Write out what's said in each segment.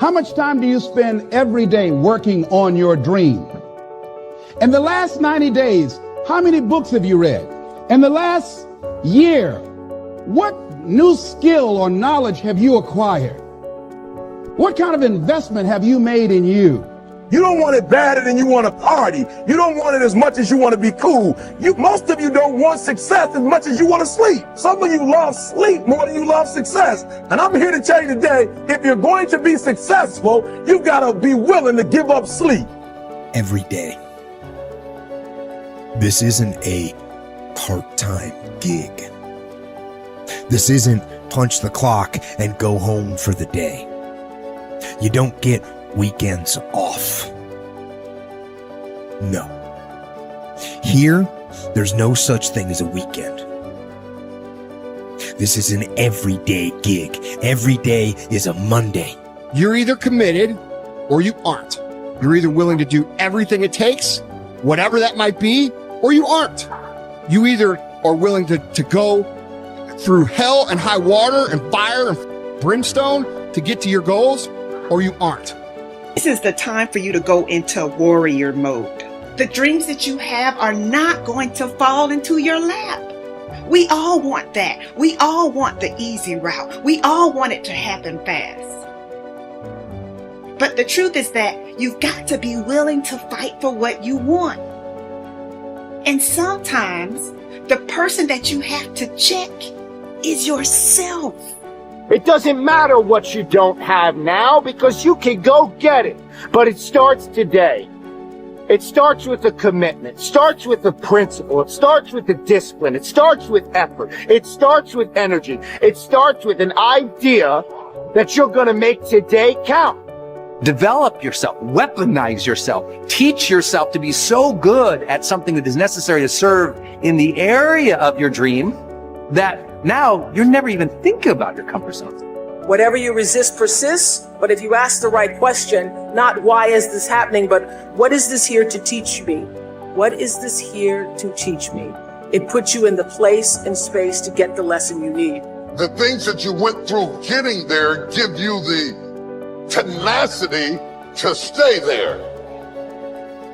How much time do you spend every day working on your dream? In the last 90 days, how many books have you read? In the last year, what new skill or knowledge have you acquired? What kind of investment have you made in you? You don't want it badder than you want to party. You don't want it as much as you want to be cool. Most of you don't want success as much as you want to sleep. Some of you love sleep more than you love success. And I'm here to tell you today, if you're going to be successful, you've got to be willing to give up sleep. Every day. This isn't a part-time gig. This isn't punch the clock and go home for the day. You don't get weekends off. No. Here, there's no such thing as a weekend. This is an everyday gig. Every day is a Monday. You're either committed or you aren't. You're either willing to do everything it takes, whatever that might be, or you aren't. You either are willing to go through hell and high water and fire and brimstone to get to your goals, or you aren't. This is the time for you to go into warrior mode. The dreams that you have are not going to fall into your lap. We all want that. We all want the easy route. We all want it to happen fast. But the truth is that you've got to be willing to fight for what you want. And sometimes the person that you have to check is yourself. It doesn't matter what you don't have now because you can go get it. But it starts today. It starts with a commitment. It starts with a principle. It starts with a discipline. It starts with effort. It starts with energy. It starts with an idea that you're going to make today count. Develop yourself, weaponize yourself, teach yourself to be so good at something that is necessary to serve in the area of your dream that now you're never even thinking about your comfort zone. Whatever you resist persists, but if you ask the right question, not why is this happening, but what is this here to teach me? What is this here to teach me? It puts you in the place and space to get the lesson you need. The things that you went through getting there give you the tenacity to stay there.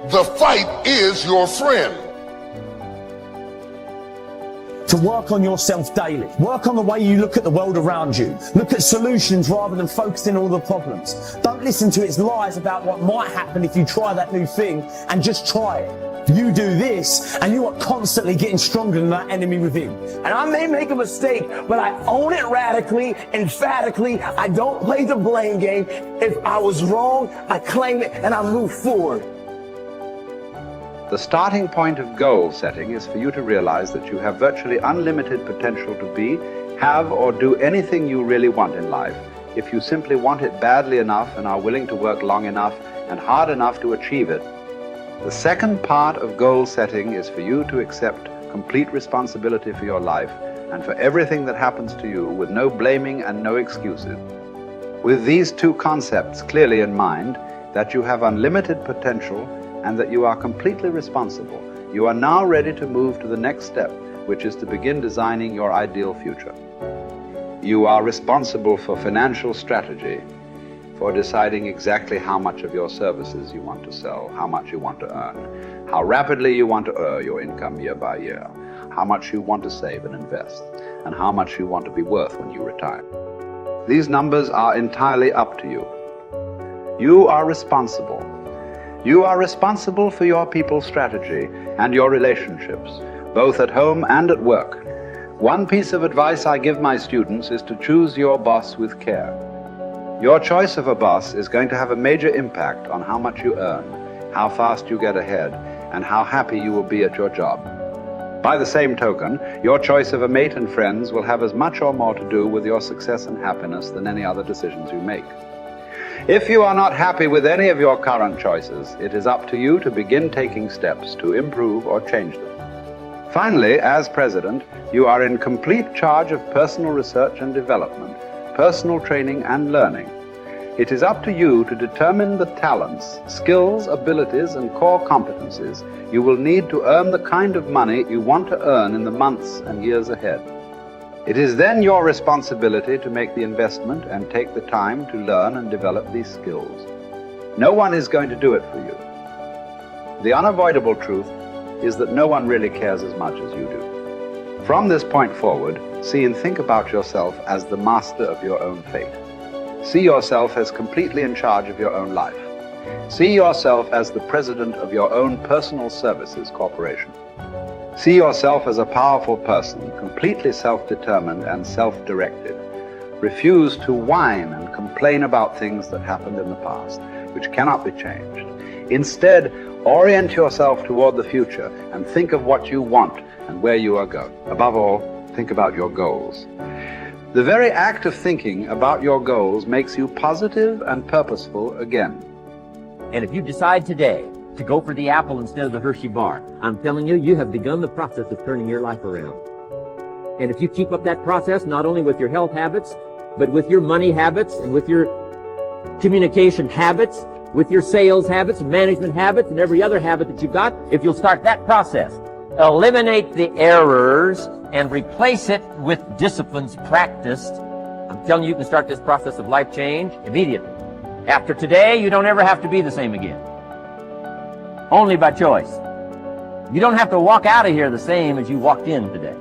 The fight is your friend. To work on yourself daily. Work on the way you look at the world around you. Look at solutions rather than focusing on all the problems. Don't listen to its lies about what might happen if you try that new thing, and just try it. You do this and you are constantly getting stronger than that enemy within. And I may make a mistake, but I own it radically, emphatically. I don't play the blame game. If I was wrong, I claim it and I move forward. The starting point of goal setting is for you to realize that you have virtually unlimited potential to be, have, or do anything you really want in life, if you simply want it badly enough and are willing to work long enough and hard enough to achieve it. The second part of goal setting is for you to accept complete responsibility for your life and for everything that happens to you, with no blaming and no excuses. With these two concepts clearly in mind, that you have unlimited potential and that you are completely responsible, you are now ready to move to the next step, which is to begin designing your ideal future. You are responsible for financial strategy, for deciding exactly how much of your services you want to sell, how much you want to earn, how rapidly you want to earn your income year by year, how much you want to save and invest, and how much you want to be worth when you retire. These numbers are entirely up to you. You are responsible. You are responsible for your people's strategy and your relationships, both at home and at work. One piece of advice I give my students is to choose your boss with care. Your choice of a boss is going to have a major impact on how much you earn, how fast you get ahead, and how happy you will be at your job. By the same token, your choice of a mate and friends will have as much or more to do with your success and happiness than any other decisions you make. If you are not happy with any of your current choices, it is up to you to begin taking steps to improve or change them. Finally, as president, you are in complete charge of personal research and development, personal training and learning. It is up to you to determine the talents, skills, abilities, and core competencies you will need to earn the kind of money you want to earn in the months and years ahead. It is then your responsibility to make the investment and take the time to learn and develop these skills. No one is going to do it for you. The unavoidable truth is that no one really cares as much as you do. From this point forward, see and think about yourself as the master of your own fate. See yourself as completely in charge of your own life. See yourself as the president of your own personal services corporation. See yourself as a powerful person, completely self-determined and self-directed. Refuse to whine and complain about things that happened in the past, which cannot be changed. Instead, orient yourself toward the future and think of what you want and where you are going. Above all, think about your goals. The very act of thinking about your goals makes you positive and purposeful again. And if you decide today to go for the apple instead of the Hershey bar, I'm telling you, you have begun the process of turning your life around. And if you keep up that process, not only with your health habits, but with your money habits and with your communication habits, with your sales habits, management habits, and every other habit that you've got, if you'll start that process, eliminate the errors and replace it with disciplines practiced, I'm telling you, you can start this process of life change immediately. After today, you don't ever have to be the same again. Only by choice. You don't have to walk out of here the same as you walked in today.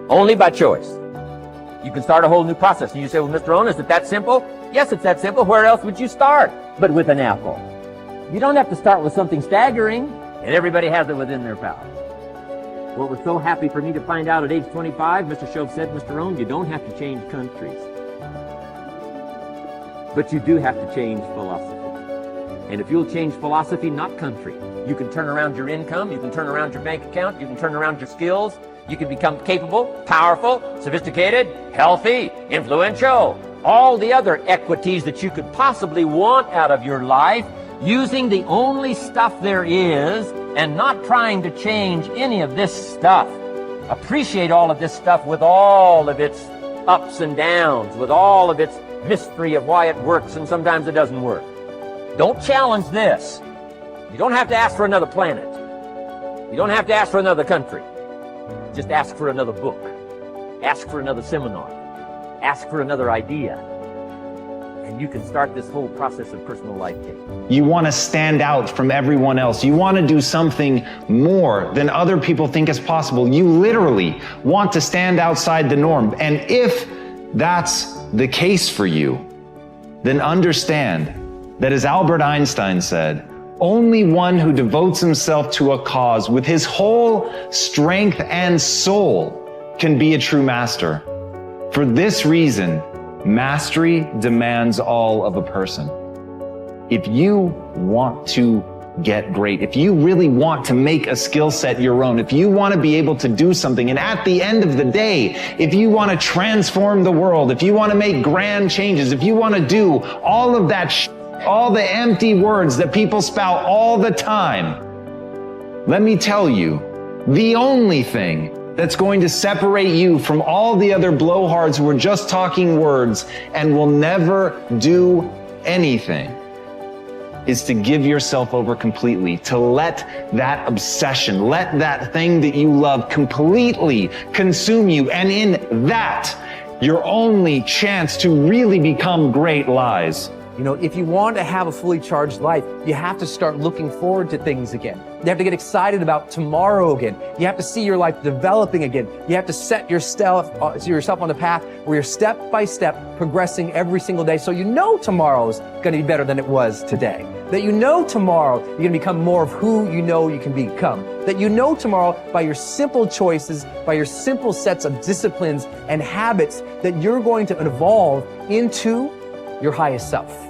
Only by choice. You can start a whole new process. And you say, well, Mr. Owen, is it that simple? Yes, it's that simple. Where else would you start but with an apple? You don't have to start with something staggering, and everybody has it within their power. What was so happy for me to find out at age 25, Mr. Shove said, Mr. Owen, you don't have to change countries. But you do have to change philosophy. And if you'll change philosophy, not country, you can turn around your income, you can turn around your bank account, you can turn around your skills, you can become capable, powerful, sophisticated, healthy, influential, all the other equities that you could possibly want out of your life, using the only stuff there is and not trying to change any of this stuff. Appreciate all of this stuff with all of its ups and downs, with all of its mystery of why it works and sometimes it doesn't work. Don't challenge this. You don't have to ask for another planet. You don't have to ask for another country. Just ask for another book. Ask for another seminar. Ask for another idea. And you can start this whole process of personal life change. You want to stand out from everyone else. You want to do something more than other people think is possible. You literally want to stand outside the norm. And if that's the case for you, then understand that, as Albert Einstein said, only one who devotes himself to a cause with his whole strength and soul can be a true master. For this reason, mastery demands all of a person. If you want to get great, if you really want to make a skill set your own, if you want to be able to do something, and at the end of the day, if you want to transform the world, if you want to make grand changes, if you want to do all of that all the empty words that people spout all the time, let me tell you, the only thing that's going to separate you from all the other blowhards who are just talking words and will never do anything is to give yourself over completely, to let that obsession, let that thing that you love completely consume you. And in that, your only chance to really become great lies. You know, if you want to have a fully charged life, you have to start looking forward to things again. You have to get excited about tomorrow again. You have to see your life developing again. You have to set yourself on the path where you're step by step progressing every single day, so you know tomorrow's going to be better than it was today. That you know tomorrow you're going to become more of who you know you can become. That you know tomorrow by your simple choices, by your simple sets of disciplines and habits, that you're going to evolve into your highest self.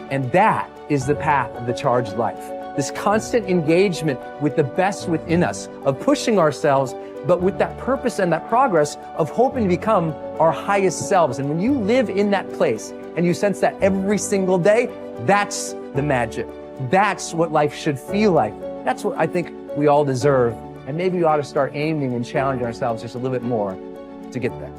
And that is the path of the charged life. This constant engagement with the best within us, of pushing ourselves, but with that purpose and that progress of hoping to become our highest selves. And when you live in that place and you sense that every single day, that's the magic. That's what life should feel like. That's what I think we all deserve. And maybe we ought to start aiming and challenging ourselves just a little bit more to get there.